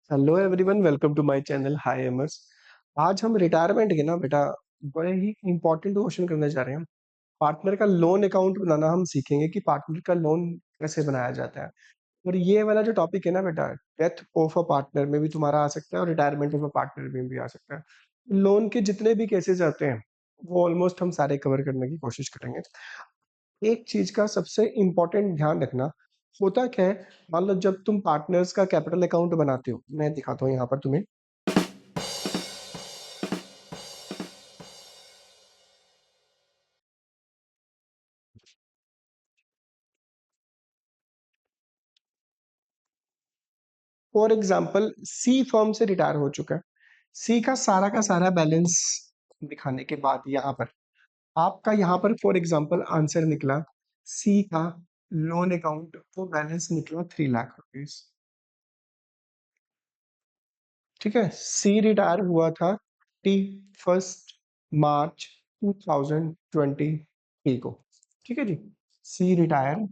Hello everyone, welcome to my channel. Hi एमर्स। आज हम रिटायरमेंट के ना बेटा बड़े ही इंपॉर्टेंट क्वेश्चन करने जा रहे हैं। पार्टनर का लोन अकाउंट बनाना हम सीखेंगे कि पार्टनर का लोन कैसे बनाया जाता है। और ये वाला जो टॉपिक है ना बेटा, डेथ ऑफ अ पार्टनर में भी तुम्हारा आ सकता है और रिटायरमेंट ऑफ अ पार्टनर में भी आ सकता है। लोन के जितने भी केसेस आते हैं वो ऑलमोस्ट हम सारे कवर करने की कोशिश करेंगे। एक चीज का सबसे इंपॉर्टेंट ध्यान रखना, होता क्या है, मान लो जब तुम पार्टनर्स का कैपिटल अकाउंट बनाते हो, मैं दिखाता हूँ यहाँ पर तुम्हें। फॉर एग्जाम्पल, सी फर्म से रिटायर हो चुका है। सी का सारा बैलेंस दिखाने के बाद यहाँ पर आपका यहाँ पर फॉर एग्जाम्पल आंसर निकला, सी का लोन अकाउंट वो बैलेंस निकला 3 लाख रुपीज। ठीक है, सी रिटायर हुआ था 31 मार्च 2023 को। ठीक है जी, सी रिटायर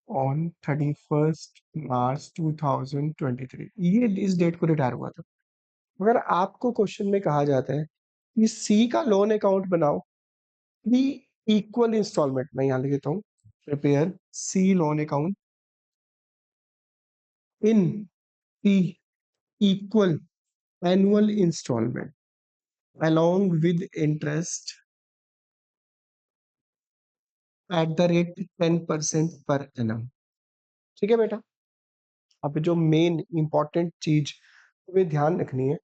ऑन 31 मार्च 2023, ये इस डेट को रिटायर हुआ था। अगर आपको क्वेश्चन में कहा जाता है कि सी का लोन अकाउंट बनाओ, थ्री इक्वल इंस्टॉलमेंट, मैं यहां लिख देता हूं, prepare C loan account in three equal annual instalment along with interest at the rate 10% per annum। ठीक है बेटा, अब जो मेन इंपॉर्टेंट चीज तुम्हें ध्यान रखनी है,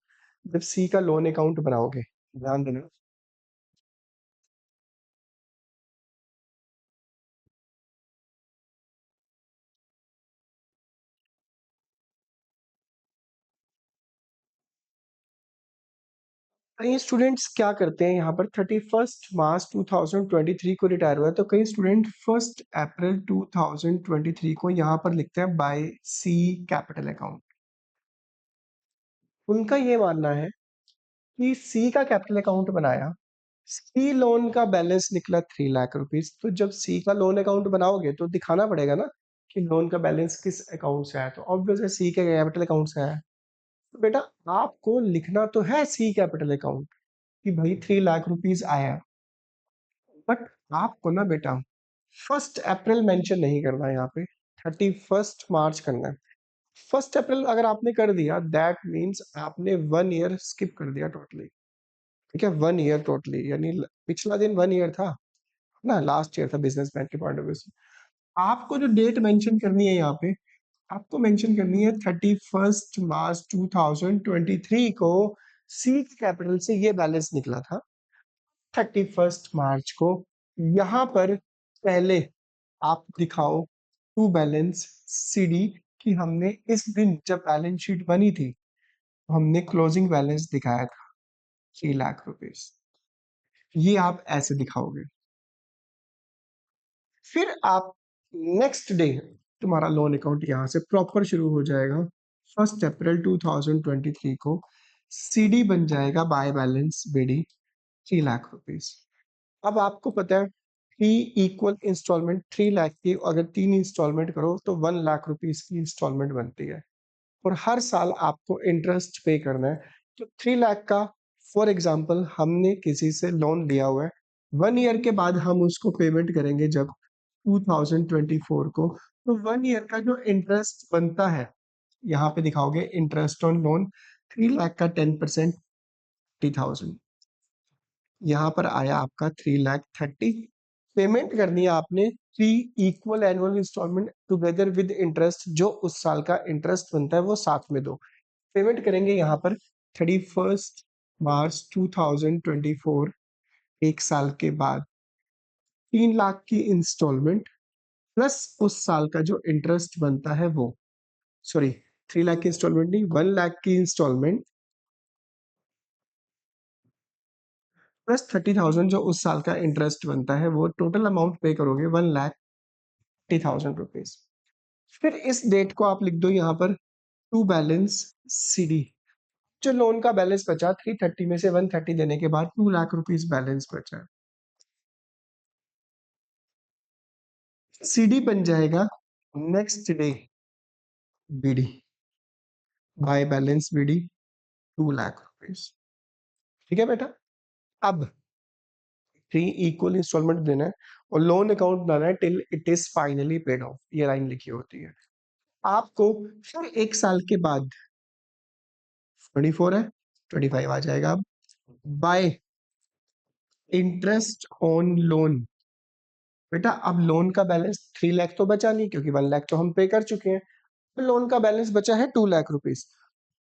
जब सी का लोन अकाउंट बनाओगे, ध्यान देना। कई स्टूडेंट्स क्या करते हैं, यहाँ पर 31 मार्च 2023 को रिटायर हुआ है, तो कई स्टूडेंट 1 अप्रैल 2023 को यहाँ पर लिखते हैं बाय सी कैपिटल अकाउंट। उनका ये मानना है कि सी का कैपिटल अकाउंट बनाया, सी लोन का बैलेंस निकला 3 लाख रुपीज, तो जब सी का लोन अकाउंट बनाओगे तो दिखाना पड़ेगा ना कि लोन का बैलेंस किस अकाउंट से आया, तो ऑब्वियस है सी के कैपिटल अकाउंट से आया। तो बेटा आपको लिखना तो है सी कैपिटल अकाउंट कि भाई 3 लाख रुपीज आया, बट आपको ना बेटा 1 अप्रैल मेंशन नहीं करना है, यहाँ पे 31 मार्च करना है। 1 अप्रैल अगर आपने कर दिया, दैट मीन्स आपने 1 ईयर स्किप कर दिया टोटली। ठीक है, 1 ईयर टोटली, यानी पिछला दिन 1 ईयर था ना, लास्ट ईयर था बिजनेसमैन के पॉइंट ऑफ व्यू से। आपको जो डेट मेंशन करनी है यहाँ पे, आपको मेंशन करनी है 31 मार्च 2023 को सी कैपिटल से ये बैलेंस निकला था। 31 मार्च को यहाँ पर पहले आप दिखाओ टू बैलेंस सीडी, कि हमने इस दिन जब बैलेंस शीट बनी थी तो हमने क्लोजिंग बैलेंस दिखाया था 3 लाख रुपीज। ये आप ऐसे दिखाओगे। फिर आप नेक्स्ट डे तुम्हारा लोन अकाउंट यहाँ से प्रॉपर शुरू हो जाएगा। 1 अप्रैल 2023 को सीडी बन जाएगा by balance BD 3 lakh rupees. अब आपको पता है 3 इक्वल इंस्टॉलमेंट, 3 लाख की अगर 3 इंस्टॉलमेंट करो तो 1 लाख रुपीज की इंस्टॉलमेंट बनती है, और हर साल आपको इंटरेस्ट पे करना है। तो 3 लाख का फॉर एग्जाम्पल हमने किसी से लोन लिया हुआ है, 1 ईयर के बाद हम उसको पेमेंट करेंगे जब 2024 को, तो 1 ईयर का जो इंटरेस्ट बनता है यहाँ पे दिखाओगे इंटरेस्ट ऑन लोन, 3 लाख का 10%, 30,000, यहाँ पर आया आपका 3 लाख 30। पेमेंट करनी है आपने 3 equal annual instalment together with interest, जो उस साल का इंटरेस्ट बनता है वो साथ में दो। पेमेंट करेंगे यहाँ पर 31 मार्च 2024, एक साल के बाद 3 लाख की इंस्टॉलमेंट प्लस उस साल का जो इंटरेस्ट बनता है वो, सॉरी 3 लाख की इंस्टॉलमेंट नहीं, 1 लाख की इंस्टॉलमेंट प्लस 30,000 जो उस साल का इंटरेस्ट बनता है, वो टोटल अमाउंट पे करोगे 1,30,000 रुपीज। फिर इस डेट को आप लिख दो यहाँ पर टू बैलेंस सीडी। जो लोन का बैलेंस बचा 330 में से 130 देने के बाद 2 लाख रुपीज बैलेंस बचा, सीडी बन जाएगा next day BD. By balance BD 2 lakh rupees. ठीक है बेटा। अब 3 इक्वल इंस्टॉलमेंट देना है और लोन अकाउंट बनाना है till it is finally paid of, ये लाइन लिखी होती है। आपको फिर 1 साल के बाद 24 है, 25 आ जाएगा। अब बाय इंटरेस्ट ऑन लोन, बेटा अब लोन का बैलेंस 3 लाख तो बचा नहीं, क्योंकि 1 लाख तो हम पे कर चुके हैं। तो लोन का बैलेंस बचा है 2 लाख रुपीज।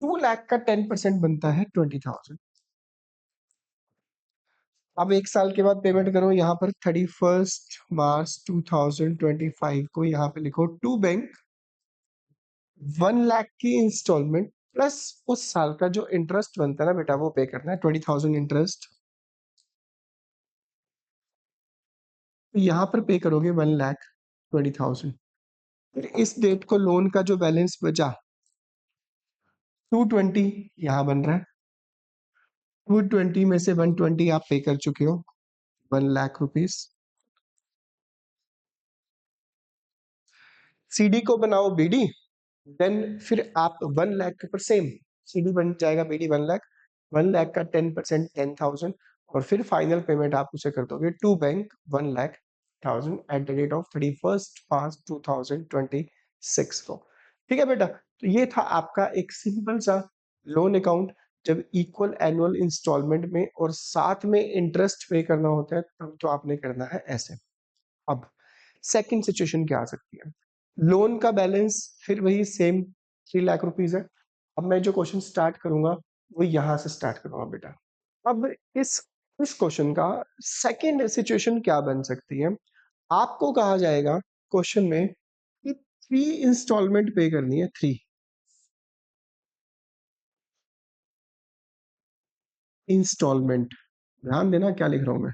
2 लाख का 10% बनता है 20,000। अब 1 साल के बाद पेमेंट करो, यहाँ पर 31 मार्च 2025 को यहाँ पे लिखो टू बैंक 1 लाख की इंस्टॉलमेंट प्लस उस साल का जो इंटरेस्ट बनता है ना बेटा, वो पे करना है 20,000 इंटरेस्ट। तो यहाँ पर पे करोगे 1,20,000। फिर इस डेट को लोन का जो बैलेंस बचा 220 यहाँ बन रहा है। 220 में से 120 आप पे कर चुके हो, 1 लाख रुपीज। सीडी को बनाओ बीडी, देन फिर आप 1 लाख के ऊपर सेम सीडी बन जाएगा बीडी 1 लाख। 1 लाख का 10% 10,000 और फिर फाइनल पेमेंट आप उसे कर दोगे to bank 1,00,000 at the rate of 31 March 2026 को। ठीक है बेटा। तो ये था आपका एक सिंपल सा लोन अकाउंट। जब इक्वल एनुअल इंस्टॉलमेंट में और साथ में इंटरेस्ट पे करना होता है तब तो आपने करना है ऐसे। अब सेकंड सिचुएशन क्या आ सकती है? लोन का बैलेंस फिर वही सेम 3 लाख रुपीज है। अब मैं जो क्वेश्चन स्टार्ट करूंगा वो यहां से स्टार्ट करूंगा बेटा। अब इस क्वेश्चन का सेकंड सिचुएशन क्या बन सकती है? आपको कहा जाएगा क्वेश्चन में कि 3 इंस्टॉलमेंट पे करनी है, 3 इंस्टॉलमेंट। ध्यान देना क्या लिख रहा हूं मैं।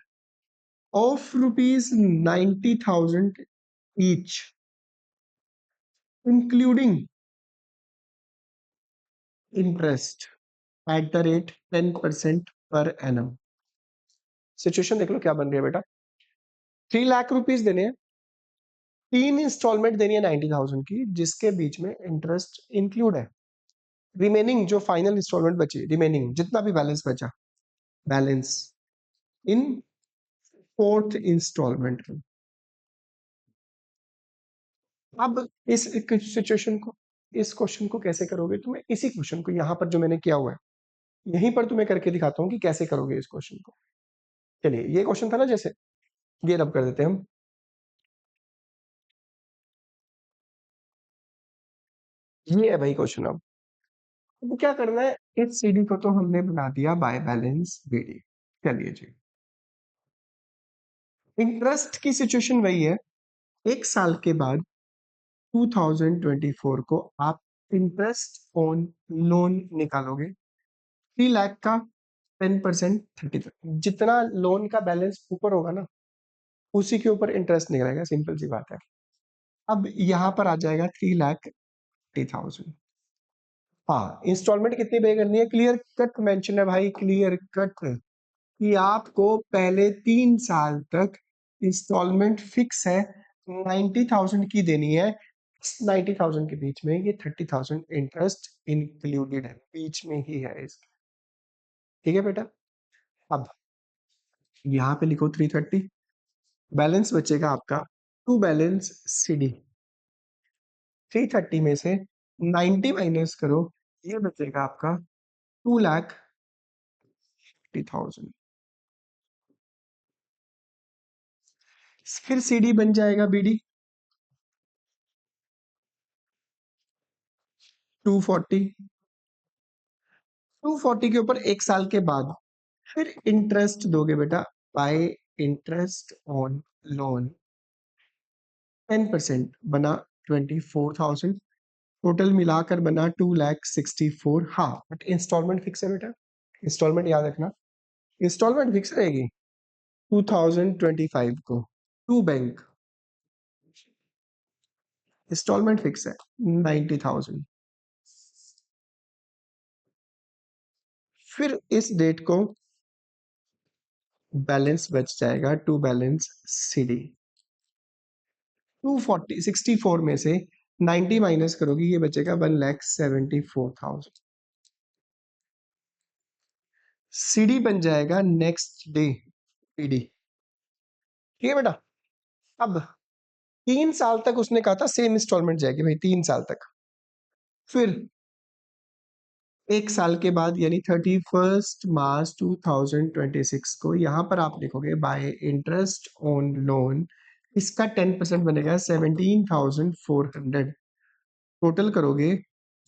Of ₹90,000 each, including interest eight the rate 10% per annum. Situation देख लो क्या बन रही है बेटा। 3 लाख रुपीज देने हैं, 3 इंस्टॉलमेंट देनी है 90,000 की, जिसके बीच में इंटरेस्ट इंक्लूड है। रिमेनिंग जो फाइनल इंस्टॉलमेंट बची, रिमेनिंग जितना भी बैलेंस बचा, बैलेंस इन फोर्थ इंस्टॉलमेंट में। अब इस सिचुएशन को, इस क्वेश्चन को कैसे करोगे? तुम्हें इसी क्वेश्चन को यहाँ पर जो मैंने किया हुआ है यहीं पर तुम्हें करके दिखाता हूँ कि कैसे करोगे इस क्वेश्चन को। चलिए, ये क्वेश्चन था ना, जैसे ये रब कर देते हैं हम। ये है भाई क्वेश्चन। अब क्या करना है, इस सीडी को तो हमने बना दिया बाय बैलेंस बीडी। चलिए जी, इंटरेस्ट की सिचुएशन वही है। 1 साल के बाद 2024 को आप इंटरेस्ट ऑन लोन निकालोगे। 3 लाख का 10% 30, जितना लोन का बैलेंस ऊपर होगा ना उसी के ऊपर इंटरेस्ट निकलेगा, सिंपल सी बात है। अब यहाँ पर आ जाएगा 3,30,000। हाँ, इंस्टॉलमेंट कितनी पे करनी है क्लियर कट मेंशन है भाई, क्लियर कट, कि आपको पहले 3 साल तक इंस्टॉलमेंट फिक्स है 90,000 की देनी है। 90,000 के बीच में ये 30,000 इंटरेस्ट इंक्लूडेड है, बीच में ही है इसके। ठीक है बेटा। अब यहाँ पे लिखो 330, बैलेंस बचेगा आपका टू बैलेंस सीडी। 330 में से 90 माइनस करो, ये बचेगा आपका 2,50,000। फिर सीडी बन जाएगा बीडी 240। 240 के ऊपर 1 साल के बाद फिर इंटरेस्ट दोगे बेटा बाय इंटरेस्ट ऑन लोन 10% बना 24,000। टोटल मिलाकर बना 2,64,000। हाँ बट इंस्टॉलमेंट फिक्स है बेटा, इंस्टॉलमेंट याद रखना, इंस्टॉलमेंट फिक्स रहेगी 2025 को। टू बैंक इंस्टॉलमेंट फिक्स है 90,000। फिर इस डेट को बैलेंस बच जाएगा टू बैलेंस सीडी। 240 64 में से 90 माइनस करोगे ये बचेगा 1,74,000। सीडी बन जाएगा नेक्स्ट डे पीडी। ठीक है बेटा। अब 3 साल तक उसने कहा था सेम इंस्टॉलमेंट जाएगी भाई, 3 साल तक। फिर 1 साल के बाद यानी 31 मार्च 2026 को यहाँ पर आप लिखोगे बाय इंटरेस्ट ऑन लोन, इसका 10% बनेगा 17,400। टोटल करोगे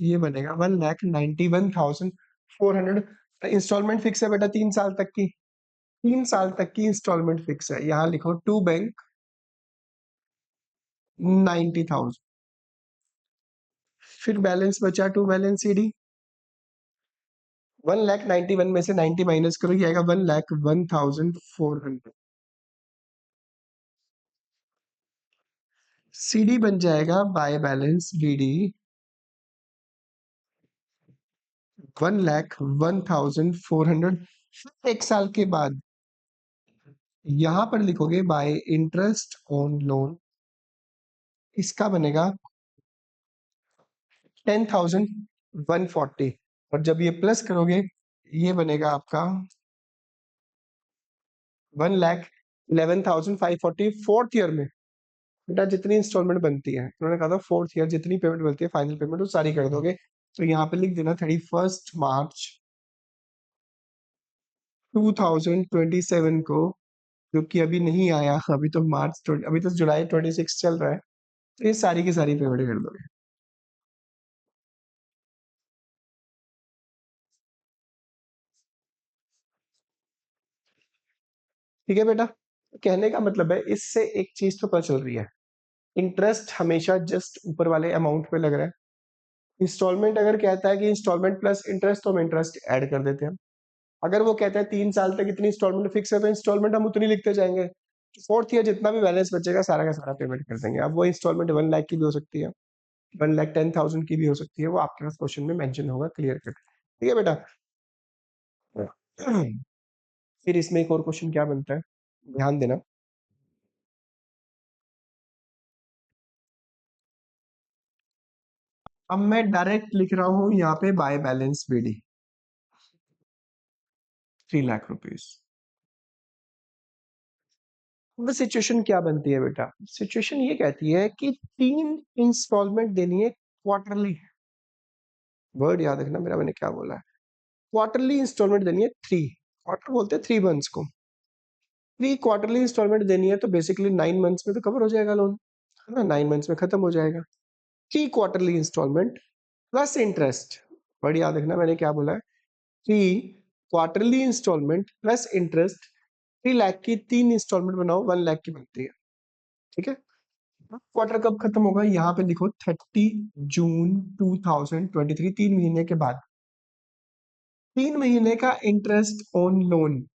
ये बनेगा 1,91,400। इंस्टॉलमेंट फिक्स है बेटा 3 साल तक की, 3 साल तक की इंस्टॉलमेंट फिक्स है। यहाँ लिखो टू बैंक 90,000। फिर बैलेंस बचा टू बैलेंस सीडी। 1,91,000 में से 90 माइनस करो, ये आएगा 1,01,400। सीडी बन जाएगा बाय बैलेंस बीडी 1,01,400। 1 साल के बाद यहां पर लिखोगे बाय इंटरेस्ट ऑन लोन, इसका बनेगा 10,140। और जब ये प्लस करोगे ये बनेगा आपका 1,11,540 फोर्थ ईयर में। बेटा जितनी इंस्टॉलमेंट बनती है, उन्होंने कहा था फोर्थ ईयर जितनी पेमेंट बनती है फाइनल पेमेंट वो सारी कर दोगे। तो यहाँ पे लिख देना 31 मार्च 2027 को, जो कि अभी नहीं आया, अभी तो अभी तो जुलाई 26 चल रहा है, तो ये सारी की सारी पेमेंट कर दोगे। ठीक है बेटा। कहने का मतलब है इससे एक चीज तो पता चल रही है, इंटरेस्ट हमेशा जस्ट ऊपर वाले अमाउंट पे लग रहा है। इंस्टॉलमेंट अगर कहता है कि इंस्टॉलमेंट प्लस इंटरेस्ट, तो हम इंटरेस्ट ऐड कर देते हैं। अगर वो कहता है 3 साल तक इतनी इंस्टॉलमेंट फिक्स है, तो इंस्टॉलमेंट हम उतनी लिखते जाएंगे। फोर्थ ईयर जितना भी बैलेंस बचेगा सारा का सारा पेमेंट कर देंगे। अब वो इंस्टॉलमेंट 1 लाख की भी हो सकती है, 1,10,000 की भी हो सकती है, वो आपके पास क्वेश्चन में मेंशन होगा क्लियर कट। ठीक है बेटा। फिर इसमें एक और क्वेश्चन क्या बनता है, ध्यान देना। अब मैं डायरेक्ट लिख रहा हूं यहाँ पे by balance BD 3 lakh rupees. अब सिचुएशन क्या बनती है बेटा, सिचुएशन ये कहती है कि 3 इंस्टॉलमेंट देनी है क्वार्टरली। वर्ड याद रखना मेरा, मैंने क्या बोला है, क्वार्टरली इंस्टॉलमेंट देनी है 3। क्वार्टर बोलते हैं 3 मंथ्स को। 3 क्वार्टरली इंस्टॉलमेंट देनी है तो बेसिकली 9 मंथ्स में तो कवर हो जाएगा लोन, है ना, 9 मंथ्स में खत्म हो जाएगा। 3 quarterly instalment plus interest. Word याद रखना मैंने क्या बोला है, 3 quarterly instalment plus interest. 3 lakh की 3 इंस्टॉलमेंट बनाओ, 1 लाख की बनती है। ठीक है। क्वार्टर कब खत्म होगा, यहाँ पे लिखो 30 जून 2023, 3 महीने के बाद। 3 महीने का इंटरेस्ट ऑन लोन।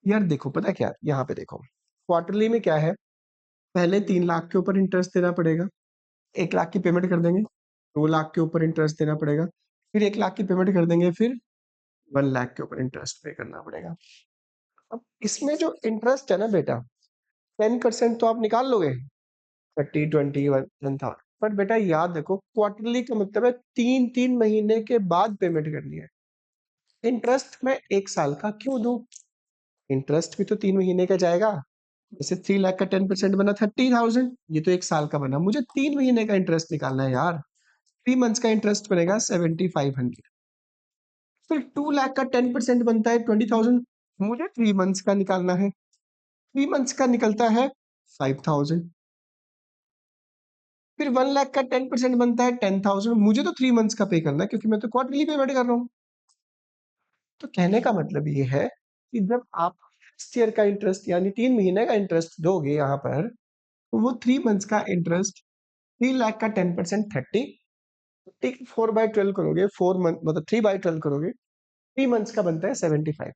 यार देखो पता क्या, यहाँ पे देखो क्वार्टरली में क्या है, पहले 3 लाख के ऊपर इंटरेस्ट देना पड़ेगा, 1 लाख की पेमेंट कर देंगे, 2 लाख के ऊपर इंटरेस्ट देना पड़ेगा, फिर 1 लाख की पेमेंट कर देंगे, फिर 1 लाख के ऊपर इंटरेस्ट पे करना पड़ेगा। अब इसमें जो इंटरेस्ट है ना बेटा, 10% तो आप निकाल लोगे, 30, 20, 1 था। पर बेटा याद रखो क्वार्टरली का मतलब है 3 3 महीने के बाद पेमेंट करनी है। इंटरेस्ट मैं 1 साल का क्यों दूं, इंटरेस्ट भी तो 3 महीने का जाएगा। जैसे 3 लाख का 10% बना 30,000, ये तो 1 साल का बना, मुझे 3 महीने का इंटरेस्ट निकालना है यार। 3 मंथ्स का इंटरेस्ट बनेगा 7,500। फिर 2 लाख का 10% बनता है 20,000, मुझे 3 मंथ्स का निकालना है। 3 मंथ्स का निकलता है 5,000। फिर 1 लाख का 10% बनता है 10,000, मुझे तो 3 मंथ्स का पे करना है क्योंकि मैं तो क्वार्टरली पेमेंट कर रहा हूँ। तो कहने का मतलब ये है कि जब आप फर्स्ट ईयर का इंटरेस्ट यानी 3 महीने का इंटरेस्ट दोगे यहाँ पर, तो वो 3 मंथ्स का इंटरेस्ट, 3 लाख का 10% 30, 4/12 करोगे, 4 मंथ मतलब 3/12 करोगे, 3 मंथ्स का बनता है 75।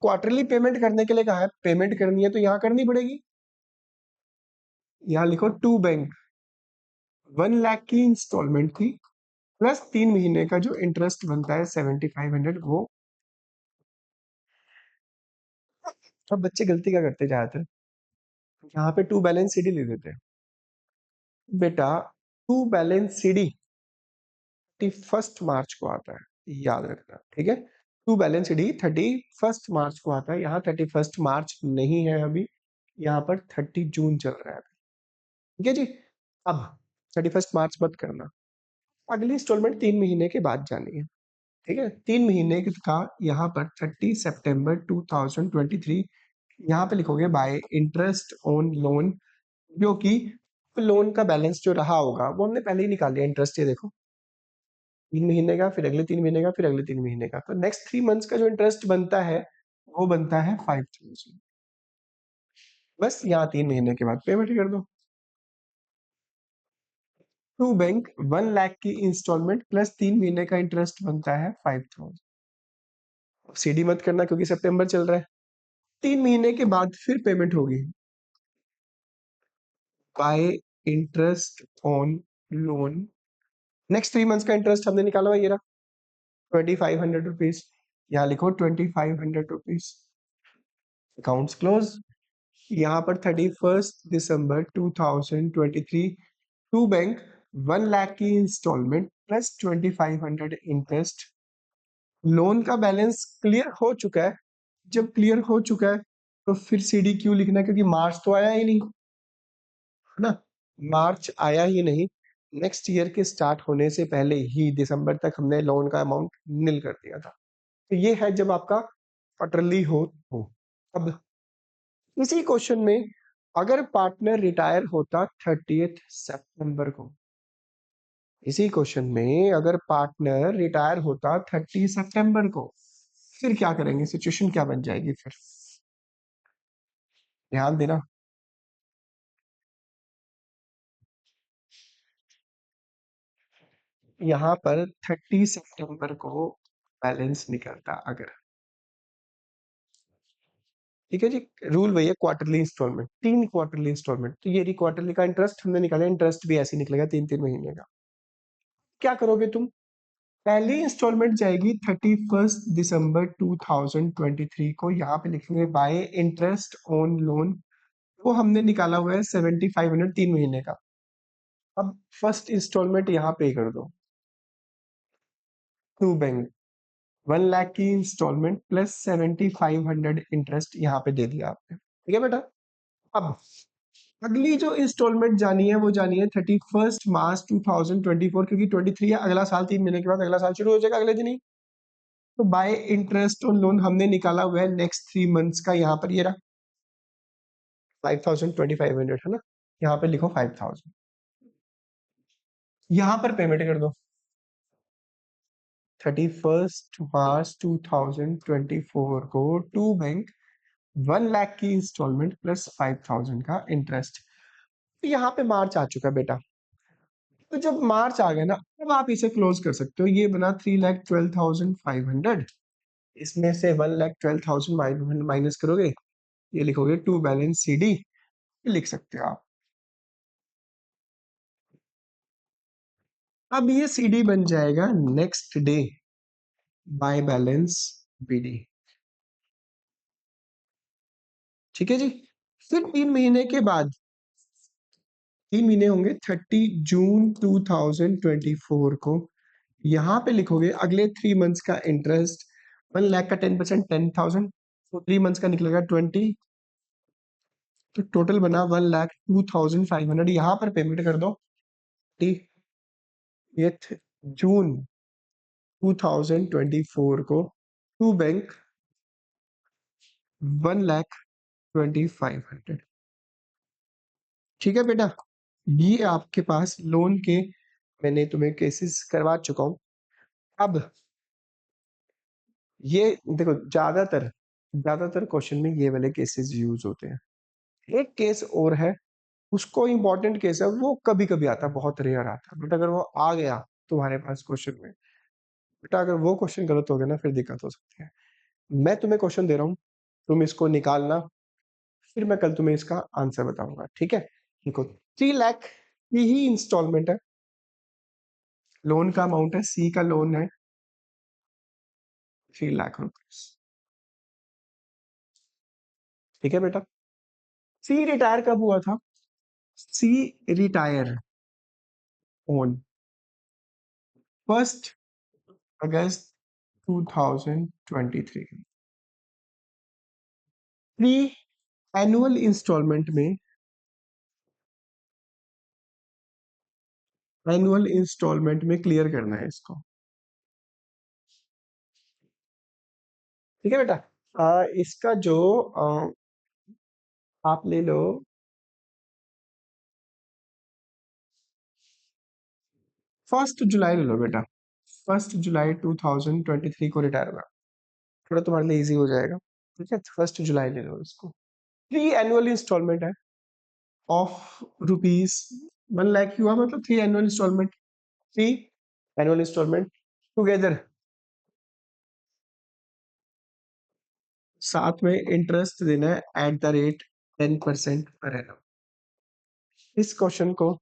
क्वार्टरली पेमेंट करने के लिए कहा है, पेमेंट करनी है तो यहाँ करनी पड़ेगी। यहाँ लिखो टू बैंक 1 लाख की इंस्टॉलमेंट थी, प्लस 3 महीने का जो इंटरेस्ट बनता है 7,500 वो। अब बच्चे गलती क्या करते हैं ज्यादातर, यहाँ पे टू बैलेंस सीडी ले देते हैं। बेटा टू बैलेंस सीडी 31 मार्च को आता है, याद रखना, ठीक है। टू बैलेंस सीडी 31 मार्च को आता है, यहाँ 31 मार्च नहीं है अभी, यहाँ पर 30 जून चल रहा है, ठीक है जी। अब 31 मार्च मत करना, अगली इंस्टॉलमेंट 3 महीने के बाद जानी है, ठीक है। 3 महीने का यहाँ पर 30 सितंबर 2023, यहाँ पे लिखोगे बाय इंटरेस्ट ऑन लोन, जो कि लोन का बैलेंस जो रहा होगा वो हमने पहले ही निकाल लिया इंटरेस्ट, ये देखो 3 महीने का, फिर अगले 3 महीने का, फिर अगले 3 महीने का, तो नेक्स्ट 3 मंथ्स का जो इंटरेस्ट बनता है वो बनता है 5,000। बस यहाँ 3 महीने के बाद पेमेंट कर दो। टू बैंक 1 लाख की इंस्टॉलमेंट प्लस 3 महीने का इंटरेस्ट बनता है 5,000। सीडी मत करना क्योंकि सितंबर चल रहा है। 3 महीने के बाद फिर पेमेंट होगी bye interest on loan, next 3 months का इंटरेस्ट हमने निकाला हुआ, ये रहा 2,500 रुपीज, यहाँ लिखो 2,500 रुपीज, अकाउंट्स क्लोज। यहाँ पर 31 दिसंबर 2023 टू बैंक 1 लाख की इंस्टॉलमेंट प्लस 2,500 इंटरेस्ट, लोन का बैलेंस क्लियर हो चुका है। जब क्लियर हो चुका है तो फिर सीडी क्यों लिखना है, क्योंकि मार्च तो आया ही नहीं, है ना। मार्च आया ही नहीं, नेक्स्ट ईयर के स्टार्ट होने से पहले ही दिसंबर तक हमने लोन का अमाउंट निल कर दिया था, तो ये है जब आपका क्वार्टरली हो। अब इसी क्वेश्चन में अगर पार्टनर रिटायर होता 30 सितंबर को, इसी क्वेश्चन में अगर पार्टनर रिटायर होता 30 सितंबर को, फिर क्या करेंगे, सिचुएशन क्या बन जाएगी फिर, ध्यान देना। यहाँ पर 30 सितंबर को बैलेंस निकलता अगर, ठीक है जी। रूल वही है, क्वार्टरली इंस्टॉलमेंट, 3 क्वार्टरली इंस्टॉलमेंट, तो ये रही क्वार्टरली का इंटरेस्ट हमने निकाला, इंटरेस्ट भी ऐसे ही निकलेगा 3 3 महीने का। क्या करोगे तुम, पहली इंस्टॉलमेंट जाएगी 31 दिसंबर 2023 को, यहाँ पे लिखेंगे बाय इंटरेस्ट ऑन लोन, वो हमने निकाला हुआ है 7,500 3 महीने का। अब फर्स्ट इंस्टॉलमेंट यहाँ पे कर दो, टू बैंक 1 लाख की इंस्टॉलमेंट प्लस 7,500 इंटरेस्ट यहाँ पे दे दिया आपने, ठीक है बेटा। अब अगली जो इंस्टॉलमेंट जानी है वो जानी है 31 मार्च 2024, क्योंकि 23 है, अगला साल 3 महीने के बाद अगला साल शुरू हो जाएगा अगले दिन ही। तो बाय इंटरेस्ट ऑन लोन हमने निकाला हुआ है नेक्स्ट 3 मंथ्स का, यहाँ पर ये रहा 5,000 2,500, है ना, यहाँ पे लिखो 5,000, यहाँ पर पेमेंट कर दो 31 मार्च 2024 को टू बैंक 1 लाख की इंस्टॉलमेंट प्लस 5,000 का इंटरेस्ट। तो यहाँ पे मार्च आ चुका बेटा, तो जब मार्च आ गया ना, अब आप इसे क्लोज कर सकते हो, ये बना 3,12,500, इसमें से 1,12,000 माइनस करोगे, ये लिखोगे टू बैलेंस सीडी, लिख सकते हो आप। अब ये सीडी बन जाएगा next day by balance BD, ठीक है जी। फिर 3 महीने के बाद, 3 महीने होंगे 30 जून 2024 को, यहाँ पे लिखोगे अगले 3 मंथ्स का इंटरेस्ट, 1 लाख का 10% 10,000, तो 3 मंथ्स का निकलेगा 20, तो टोटल बना 1,02,500, यहाँ पर पेमेंट कर दो 30 जून 2024 को टू बैंक 1,25,500, ठीक है बेटा। ये आपके पास लोन के मैंने तुम्हें केसेस करवा चुका हूं। अब ये देखो, ज्यादातर ज्यादातर क्वेश्चन में ये वाले केसेस यूज होते हैं। एक केस और है, उसको इंपॉर्टेंट केस है, वो कभी कभी आता है, बहुत रेयर आता है, बट अगर वो आ गया तुम्हारे पास क्वेश्चन में, बेटा अगर वो क्वेश्चन गलत हो गया ना फिर दिक्कत हो सकती है। मैं तुम्हें क्वेश्चन दे रहा हूँ, तुम इसको निकालना, फिर मैं कल तुम्हें इसका आंसर बताऊंगा, ठीक है। देखो 3 लाख की ही इंस्टॉलमेंट है, लोन का अमाउंट है, सी का लोन है 3 लाख रुपीज, ठीक है बेटा। सी रिटायर कब हुआ था, C retire on 1 August 2023। Pre annual instalment में क्लियर करना है इसको। ठीक है बेटा। इसका जो आप ले लो 1 जुलाई ले लो बेटा। 1 जुलाई 2023 को रिटायर होगा। थोड़ा तुम्हारे लिए इजी हो जाएगा। ठीक है, 1 जुलाई ले लो इसको। प्री एनुअल इंस्टॉलमेंट है ऑफ ₹1 लाख हुआ, मतलब 3 एनुअल इंस्टॉलमेंट टुगेदर, साथ में इंटरेस्ट देना है eight the rate 10% per annum. इस क्वेश्चन को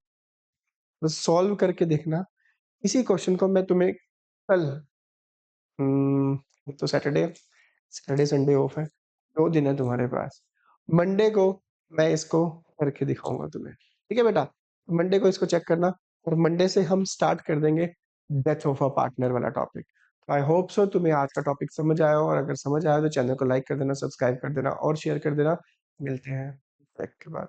सॉल्व करके देखना। इसी क्वेश्चन को मैं तुम्हें कल, तो सैटरडे संडे ऑफ है, 2 दिन है तुम्हारे पास। मंडे को मैं इसको करके दिखाऊंगा तुम्हें। ठीक है बेटा, मंडे को इसको चेक करना, और मंडे से हम स्टार्ट कर देंगे डेथ ऑफ अ पार्टनर वाला टॉपिक। आई होप सो तुम्हें आज का टॉपिक समझ आया हो, और अगर समझ आया तो चैनल को लाइक कर देना, सब्सक्राइब कर देना और शेयर कर देना। मिलते हैं के बाद।